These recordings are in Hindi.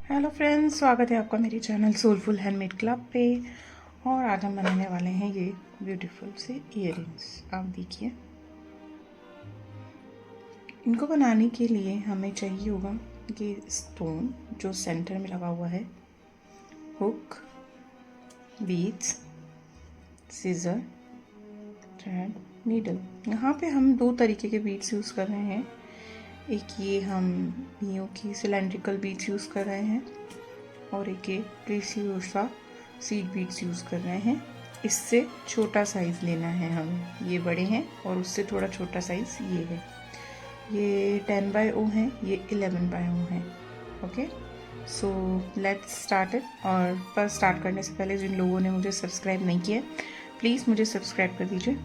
हेलो फ्रेंड्स, स्वागत है आपका मेरे चैनल सोलफुल हैंडमेड क्लब पे। और आज हम बनाने वाले हैं ये ब्यूटीफुल से इयररिंग्स। आप देखिए, इनको बनाने के लिए हमें चाहिए होगा ये स्टोन जो सेंटर में लगा हुआ है, hook, beads, scissor, thread, needle. यहाँ पे हम दो तरीके के बीड्स यूज़ कर रहे हैं। एक ये हम मियो की सिलेंड्रिकल बीड्स यूज़ कर रहे हैं और एक ये प्रीसियोसा सीड बीड्स यूज़ कर रहे हैं। इससे छोटा साइज़ लेना है हमें, ये बड़े हैं और उससे थोड़ा छोटा साइज़ ये है। ये 10 बाय O है, ये 11 बाय O है। Okay, so let's start it. और पर स्टार्ट करने से पहले जिन लोगों ने मुझे सब्सक्राइब नहीं किया, प्लीज़ मुझे सब्सक्राइब कर दीजिए।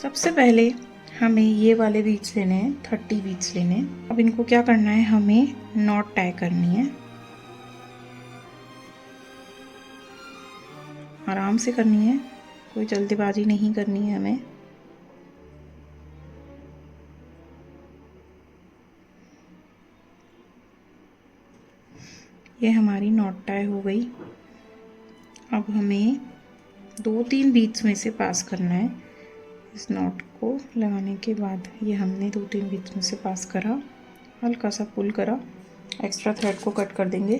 सबसे पहले हमें ये वाले बीड्स लेने हैं, 30 बीड्स लेने हैं। अब इनको क्या करना है, हमें नॉट टाई करनी है। आराम से करनी है, कोई जल्दीबाजी नहीं करनी है हमें। ये हमारी नॉट टाई हो गई। अब हमें 2-3 बीड्स में से पास करना है। इस नॉट को लगाने के बाद ये हमने 2-3 बीड्स में से पास करा, हल्का सा पुल करा, एक्स्ट्रा थ्रेड को कट कर देंगे।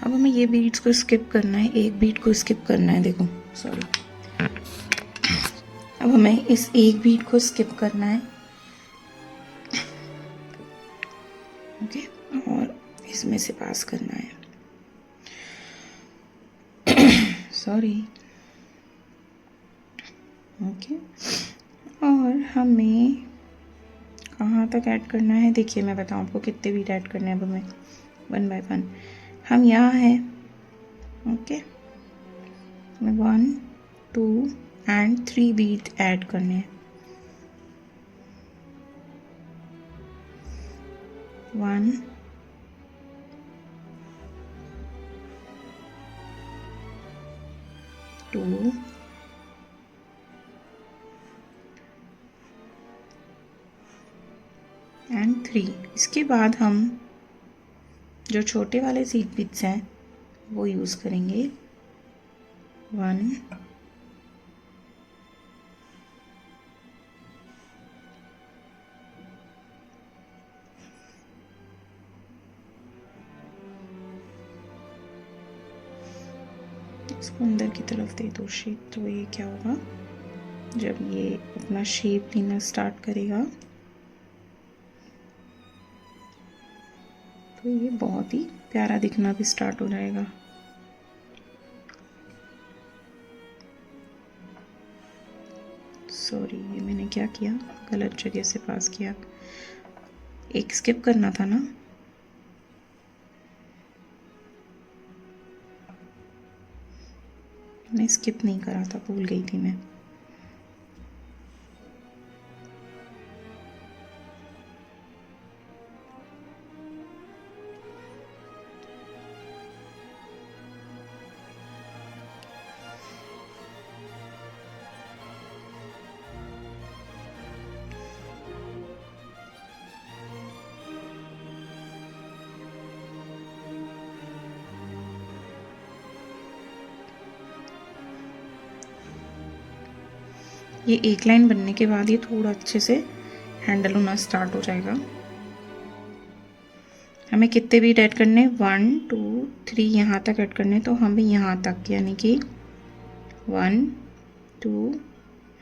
अब हमें ये बीड्स को स्किप करना है, एक बीड को स्किप करना है। देखो, सॉरी, अब हमें इस एक बीड को स्किप करना है। ओके, और इसमें से पास करना है। सॉरी। ओके, और हमें कहाँ तक ऐड करना है, देखिए मैं बताऊँ आपको कितने बीट ऐड करने हैं। अब हमें 1 बाय 1 हम यहाँ हैं। ओके, 1, 2 एंड 3 बीट ऐड करने हैं। 1, 2 एंड 3। इसके बाद हम जो छोटे वाले सीड बीड्स हैं वो यूज़ करेंगे। 1, इसको अंदर की तरफ दे दो शेप, तो ये क्या होगा, जब ये अपना शेप लेना स्टार्ट करेगा तो ये बहुत ही प्यारा दिखना भी स्टार्ट हो जाएगा। सॉरी, ये मैंने क्या किया, गलत जगह से पास किया। एक स्किप करना था ना। मैं स्किप नहीं करा था, भूल गई थी मैं। ये एक लाइन बनने के बाद ये थोड़ा अच्छे से हैंडल होना स्टार्ट हो जाएगा। हमें कितने बीट ऐड करने, 1, 2, 3 यहाँ तक ऐड करने, तो हमें यहाँ तक यानी कि 1, 2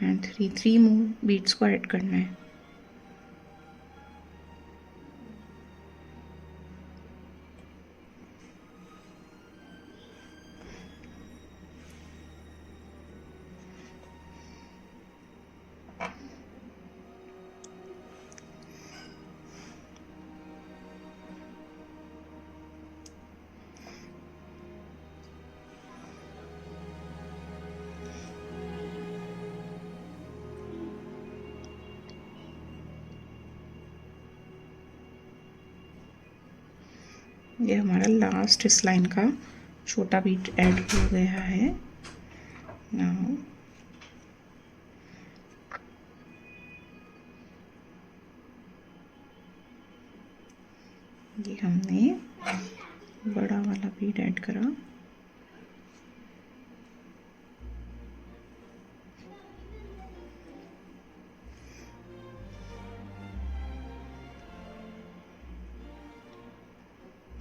एंड 3 मोर बीट्स को ऐड करना है। ये हमारा लास्ट इस लाइन का छोटा बीट ऐड हो गया है। नाउ ये हमने बड़ा वाला बीड ऐड करा।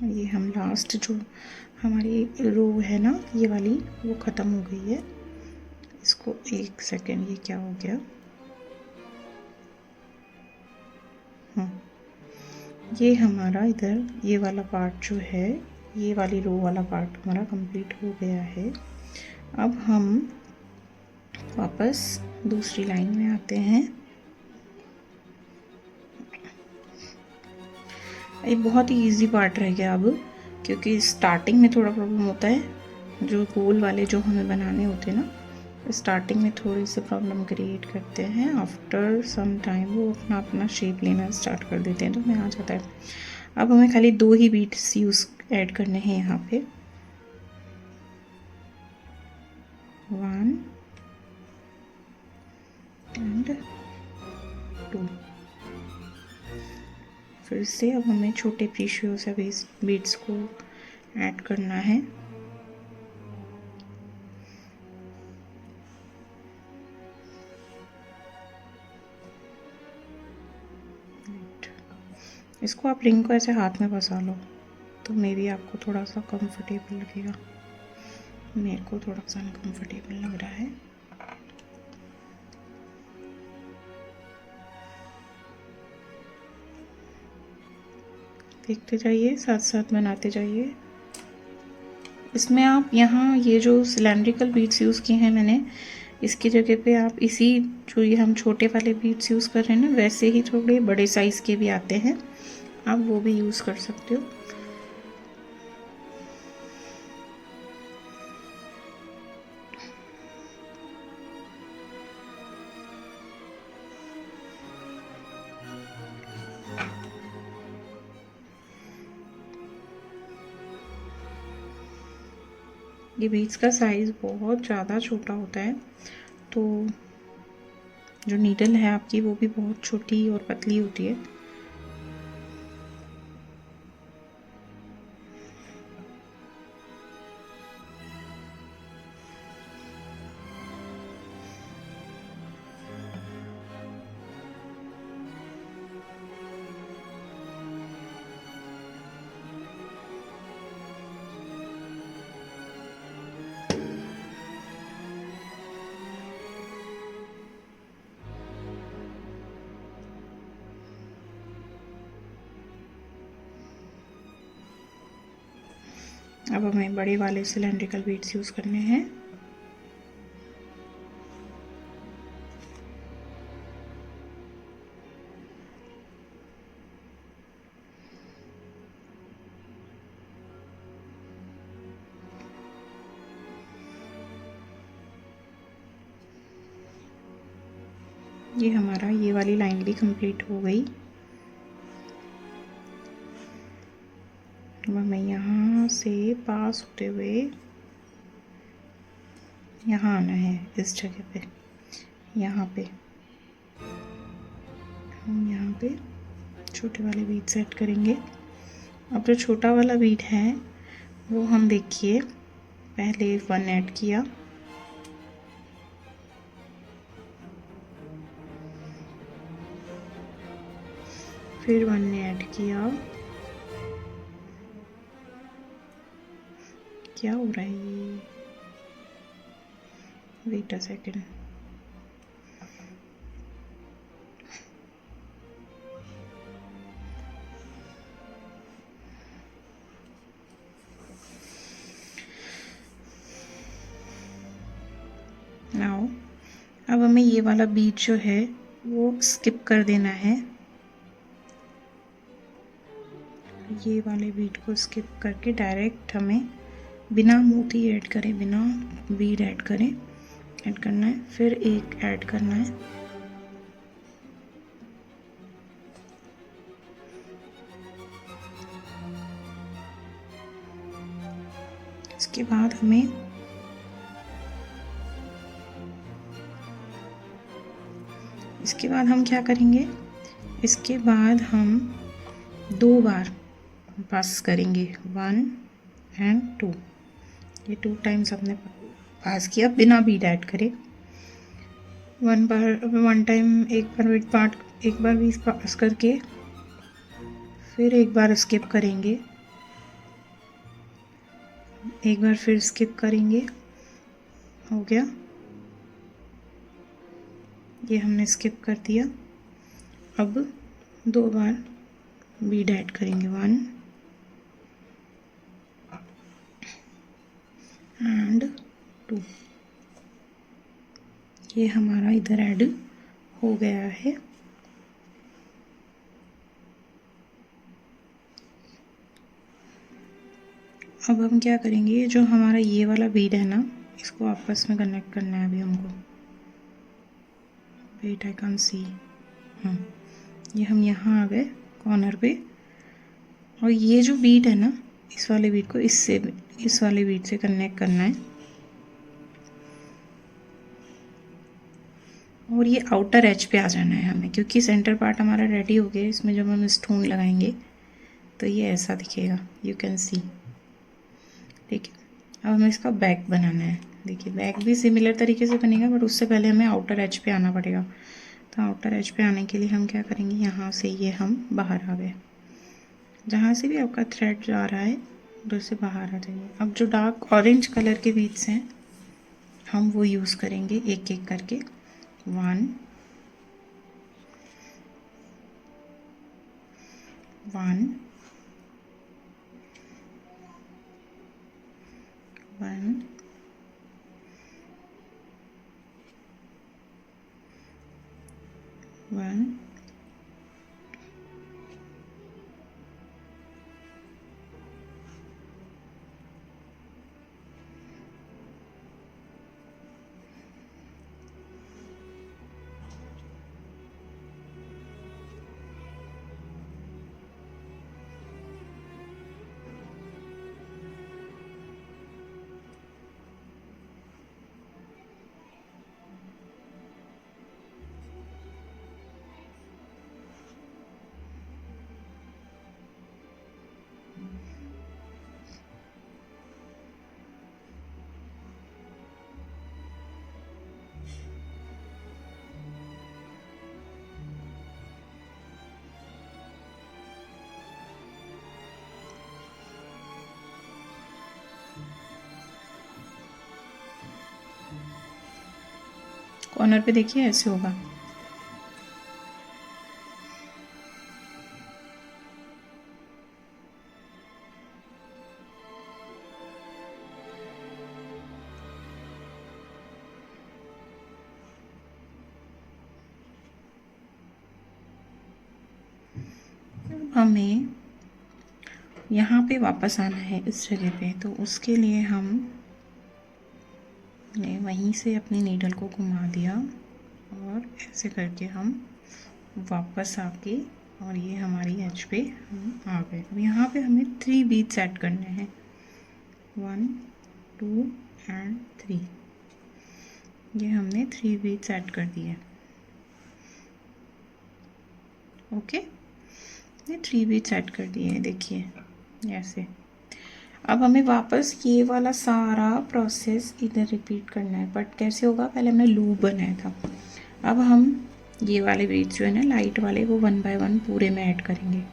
ये हम लास्ट जो हमारी रो है ना, ये वाली, वो ख़त्म हो गई है। इसको एक सेकेंड, ये क्या हो गया, ये हमारा इधर ये वाला पार्ट जो है, ये वाली रो वाला पार्ट हमारा कंप्लीट हो गया है। अब हम वापस दूसरी लाइन में आते हैं। ये बहुत ही इजी पार्ट रह गया अब, क्योंकि स्टार्टिंग में थोड़ा प्रॉब्लम होता है। जो गोल वाले जो हमें बनाने होते हैं ना, स्टार्टिंग में थोड़ी सी प्रॉब्लम क्रिएट करते हैं। आफ्टर सम टाइम वो अपना अपना शेप लेना स्टार्ट कर देते हैं, तो हमें आ जाता है। अब हमें खाली 2 ही बीट्स यूज़ ऐड करने हैं यहाँ पे। 1 एंड 2। फिर से अब हमें छोटे प्रीशियस बीड्स को ऐड करना है। इसको आप रिंग को ऐसे हाथ में फंसा लो, तो मे बी आपको थोड़ा सा कंफर्टेबल लगेगा। मेरे को थोड़ा सा अनकंफर्टेबल लग रहा है। देखते जाइए, साथ साथ बनाते जाइए। इसमें आप यहाँ ये जो सिलेंड्रिकल बीड्स यूज़ किए हैं मैंने, इसकी जगह पे आप इसी जो ये हम छोटे वाले बीड्स यूज़ कर रहे हैं ना, वैसे ही थोड़े बड़े साइज़ के भी आते हैं, आप वो भी यूज़ कर सकते हो। ये बीड्स का साइज़ बहुत ज़्यादा छोटा होता है, तो जो नीडल है आपकी वो भी बहुत छोटी और पतली होती है। अब हमें बड़े वाले सिलेंड्रिकल बीड्स यूज़ करने हैं। ये हमारा ये वाली लाइन भी कंप्लीट हो गई। अब हमें यहाँ से पास होते हुए यहाँ आना है, इस जगह पे, यहाँ पे हम यहाँ पे छोटे वाले बीड सेट करेंगे। अब जो छोटा वाला बीड है वो हम देखिए पहले 1 ऐड किया, फिर 1 ने ऐड किया। क्या हो रहा है ये? Wait a second. नाउ अब हमें ये वाला बीड जो है वो स्किप कर देना है। ये वाले बीड को स्किप करके डायरेक्ट हमें बिना मोती ऐड करें, बिना बीड ऐड करें, ऐड करना है। फिर एक ऐड करना है, इसके बाद हम क्या करेंगे, इसके बाद हम 2 बार पास करेंगे 1 एंड 2, ये 2 टाइम्स हमने पास किया बिना बीट ऐड करे। 1 टाइम एक बार बीट पास करके फिर एक बार स्किप करेंगे, एक बार फिर स्किप करेंगे, हो गया, ये हमने स्किप कर दिया। अब 2 बार बीट ऐड करेंगे 1 एंड 2, ये हमारा इधर ऐड हो गया है। अब हम क्या करेंगे, जो हमारा ये वाला बीड है ना, इसको आपस में कनेक्ट करना है अभी हमको। वेट आई कैन सी, ये हम यहाँ आ गए कॉर्नर पे, और ये जो बीट है ना, इस वाले बीट को इस वाले बीट से कनेक्ट करना है, और ये आउटर एज पे आ जाना है हमें, क्योंकि सेंटर पार्ट हमारा रेडी हो गया। इसमें जब हम स्टोन लगाएंगे तो ये ऐसा दिखेगा, यू कैन सी, ठीक है। अब हमें इसका बैक बनाना है। देखिए बैक भी सिमिलर तरीके से बनेगा, बट उससे पहले हमें आउटर एज पे आना पड़ेगा। तो आउटर एज पे आने के लिए हम क्या करेंगे, यहाँ से ये हम बाहर आ गए, जहाँ से भी आपका थ्रेड जा रहा है उधर से बाहर आ जाइए। अब जो डार्क ऑरेंज कलर के बीड्स हैं हम वो यूज़ करेंगे एक एक करके। 1 1 1 1 कॉर्नर पे देखिए ऐसे होगा। हमें यहाँ पे वापस आना है इस जगह पे, तो उसके लिए हम ने वहीं से अपनी नीडल को घुमा दिया और ऐसे करके हम वापस आके, और ये हमारी एज पे हम आ गए। अब यहाँ पे हमें 3 बीट्स ऐड करने हैं, 1 2 एंड 3, ये हमने 3 बीट्स ऐड कर दिए। ओके, ये 3 बीट्स ऐड कर दिए, देखिए ऐसे। अब हमें वापस ये वाला सारा प्रोसेस इधर रिपीट करना है, बट कैसे होगा, पहले हमने लूप बनाया था। अब हम ये वाले बीट्स जो है ना लाइट वाले, वो 1 बाय 1 पूरे में ऐड करेंगे।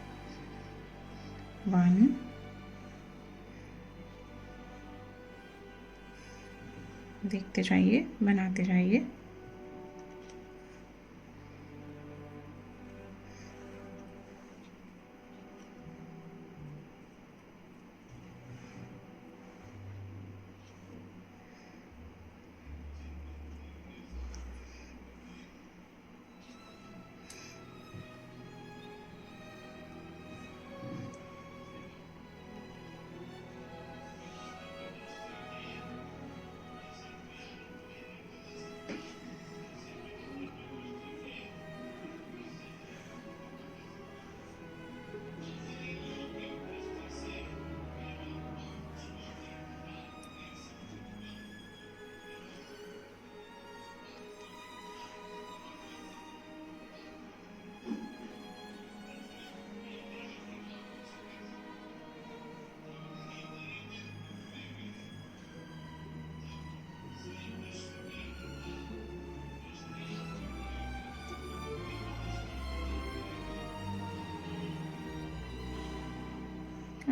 1 देखते जाइए, बनाते जाइए।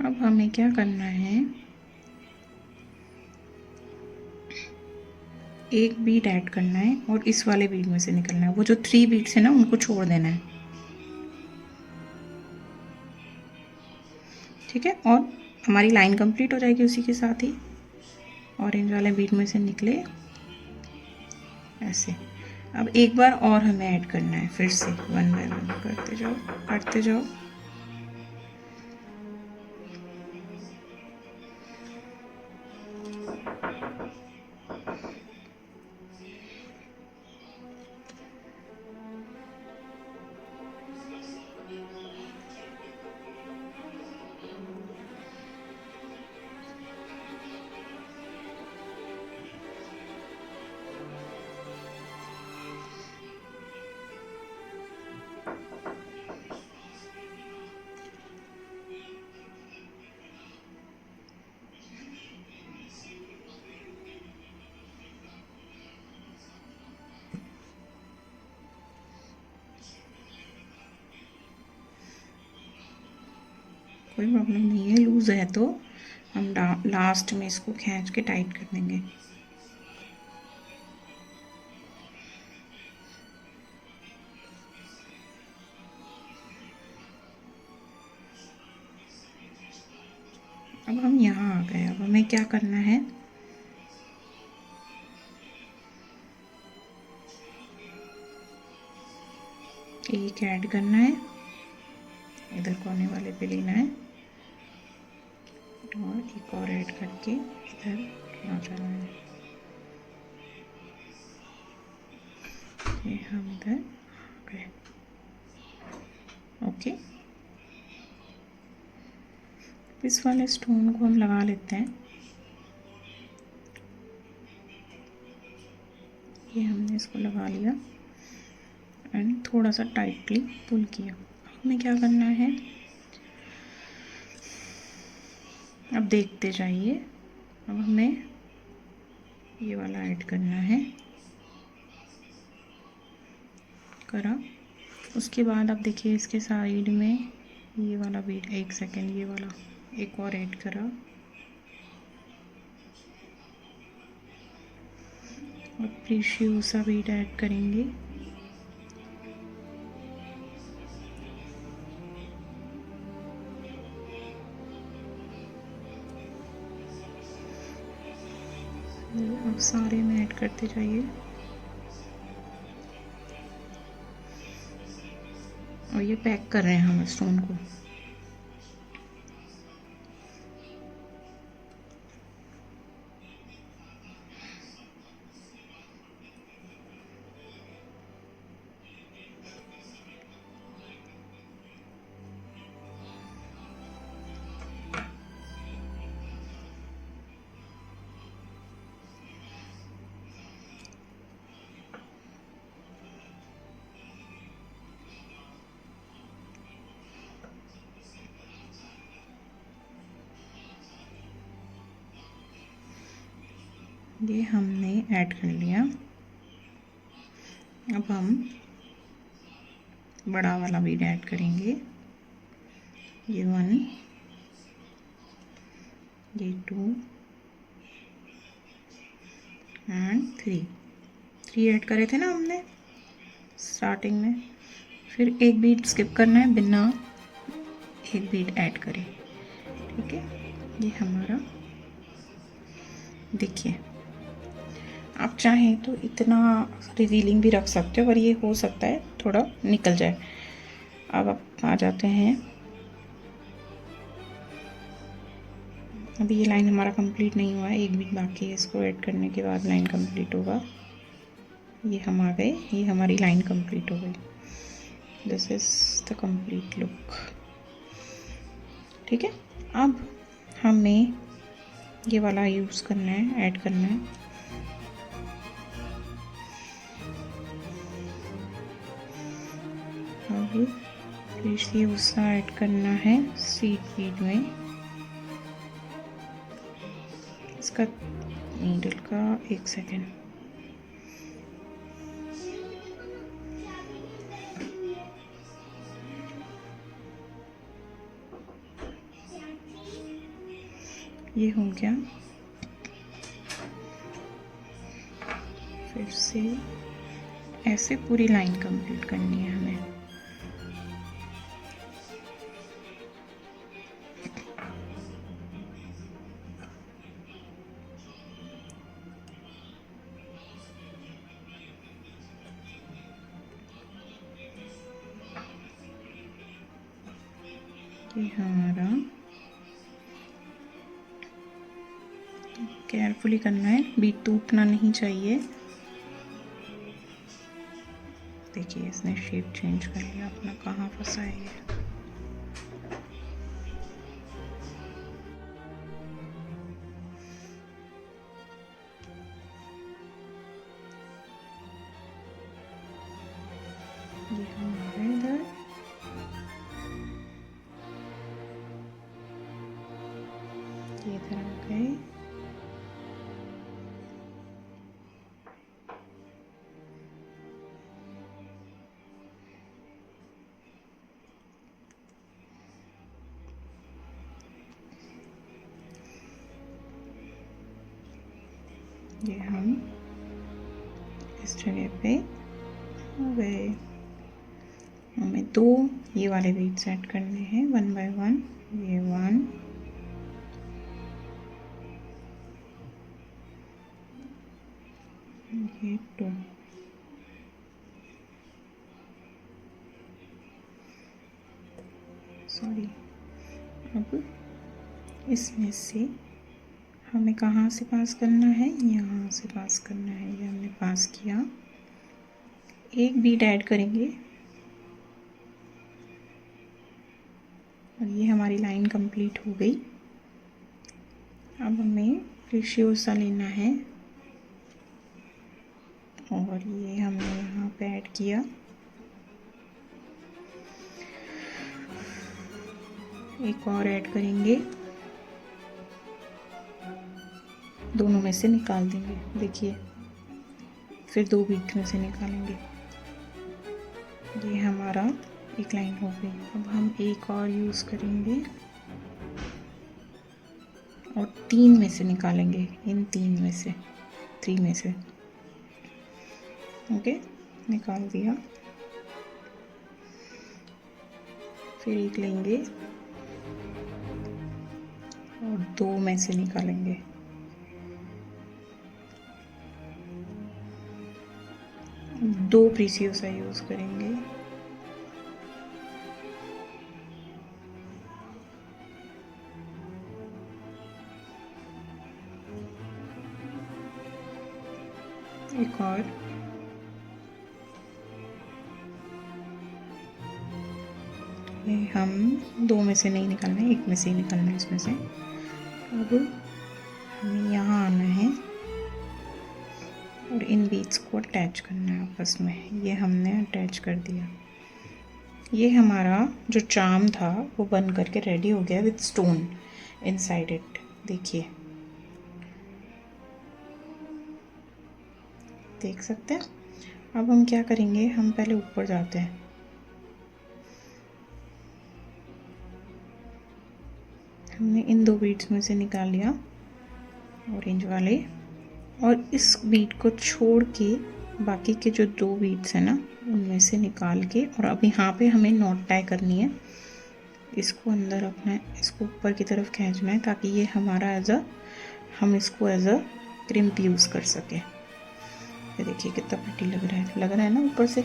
अब हमें क्या करना है, एक बीट ऐड करना है और इस वाले बीट में से निकलना है। वो जो 3 बीट्स है ना उनको छोड़ देना है, ठीक है। और हमारी लाइन कंप्लीट हो जाएगी उसी के साथ ही। ऑरेंज वाले बीट में से निकले ऐसे। अब एक बार और हमें ऐड करना है, फिर से 1 बाय 1 करते जाओ करते जाओ। कोई प्रॉब्लम नहीं है, लूज है तो हम लास्ट में इसको खींच के टाइट कर देंगे। अब हम यहाँ आ गए। अब हमें क्या करना है, एक ऐड करना है, इधर कोने वाले पे लेना है और एक और ऐड करके इधर आ जाना है। ये हम इधर आ गए। ओके, इस वाले स्टोन को हम लगा लेते हैं। ये हमने इसको लगा लिया एंड थोड़ा सा टाइटली पुल किया। हमें क्या करना है, अब देखते जाइए। अब हमें ये वाला ऐड करना है, करा। उसके बाद आप देखिए इसके साइड में ये वाला बीट, एक सेकेंड, ये वाला एक और ऐड करा और प्रीशियस बीट ऐड करेंगे। अब सारे में ऐड करते जाइए और ये पैक कर रहे हैं हम स्टोन को। ये हमने ऐड कर लिया। अब हम बड़ा वाला बीड ऐड करेंगे, ये 1, ये 2 एंड 3 ऐड करे थे ना हमने स्टार्टिंग में। फिर एक बीट स्किप करना है बिना एक बीट ऐड करे, ठीक है। ये हमारा देखिए, आप चाहें तो इतना रिवीलिंग भी रख सकते हो, पर ये हो सकता है थोड़ा निकल जाए। अब आप आ जाते हैं, अभी ये लाइन हमारा कंप्लीट नहीं हुआ है, एक बीट बाकी है, इसको ऐड करने के बाद लाइन कंप्लीट होगा। ये हम आ गए, ये हमारी लाइन कंप्लीट हो गई। This is the complete look, ठीक है। अब हमें ये वाला यूज़ करना है, ऐड करना है। अब इसलिए उसका ऐड करना है सीड बीड में, इसका नीडल का, एक सेकेंड। ये हो गया। फिर से ऐसे पूरी लाइन कंप्लीट करनी है हमें। ये हमारा केयरफुली करना है, बीट टूटना नहीं चाहिए। देखिए इसने शेप चेंज कर लिया अपना, कहाँ फंसा है ये। ये हमारे इधर ये इधर आ गए। ये हम इस जगह पे हो गए। हमें 2 ये वाले बीट्स ऐड करने हैं 1 बाय 1। ये 1, ये 2। सॉरी, अब इसमें से हमें कहाँ से पास करना है, यहाँ से पास करना है। ये हमने पास किया, एक बीट ऐड करेंगे और ये हमारी लाइन कंप्लीट हो गई। अब हमें प्रीशियोसा लेना है और ये हमने यहाँ पे ऐड किया। एक और ऐड करेंगे, दोनों में से निकाल देंगे। देखिए फिर 2 बीट में से निकालेंगे। ये हमारा एक लाइन हो गई। अब हम एक और यूज़ करेंगे और 3 में से निकालेंगे, इन 3 में से, 3 में से। ओके, निकाल दिया। फिर एक लेंगे और 2 में से निकालेंगे। दो प्रीशियोसा यूज़ करेंगे। एक और, ये हम 2 में से नहीं निकालना है, 1 में से ही निकालना है इसमें से। अब हमें यहाँ आना है और इन बीट्स को अटैच करना है आपस में। ये हमने अटैच कर दिया। ये हमारा जो चार्म था वो बन करके रेडी हो गया विद स्टोन इनसाइड इट। देखिए, देख सकते हैं। अब हम क्या करेंगे, हम पहले ऊपर जाते हैं। हमने इन 2 बीट्स में से निकाल लिया ऑरेंज वाले, और इस बीट को छोड़ के बाकी के जो 2 बीट्स हैं ना उनमें से निकाल के, और अब यहाँ पे हमें नॉट टाई करनी है। इसको अंदर रखना है, इसको ऊपर की तरफ खींचना है ताकि ये हमारा हम इसको एज अ क्रिम्प यूज़ कर सके। ये देखिए कितना प्रिटी लग रहा है ना ऊपर से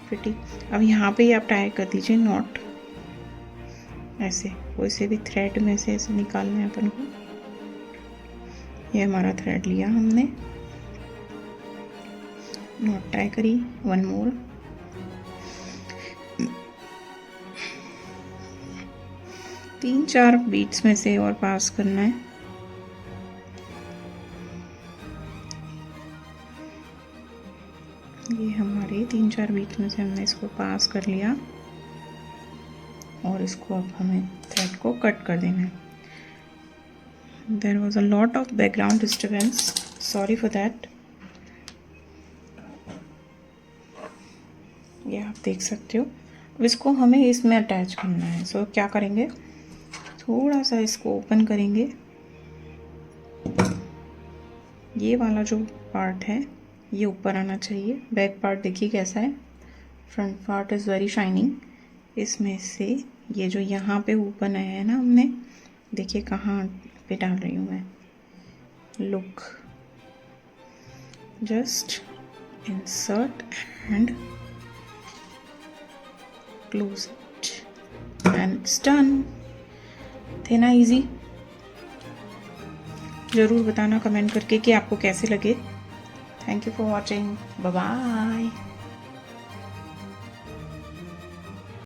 प्रिटी। अब यहाँ पे आप टाई कर दीजिए नॉट, ऐसे कोई से भी थ्रेड में से ऐसे निकालना है अपन को। ये हमारा थ्रेड लिया हमने, नॉट टाई करी, 1 मोर। तीन 4 बीट्स में से और पास करना है। ये हमारे 3-4 बीट्स में से हमने इसको पास कर लिया और इसको अब हमें थ्रेड को कट कर देना है। There was a lot of background disturbance, sorry for that. ये आप देख सकते हो। अब इसको हमें इसमें अटैच करना है। सो क्या करेंगे, थोड़ा सा इसको ओपन करेंगे ये वाला जो पार्ट है ये ऊपर आना चाहिए। बैक पार्ट देखिए कैसा है, front part is very shining. इसमें से ये जो यहाँ पे ऊपर आया है ना, हमने देखिए कहाँ पे डाल रही हूँ मैं। Look, just insert and close it and it's done. थे ना इजी? ज़रूर बताना कमेंट करके कि आपको कैसे लगे। Thank you for watching, bye bye.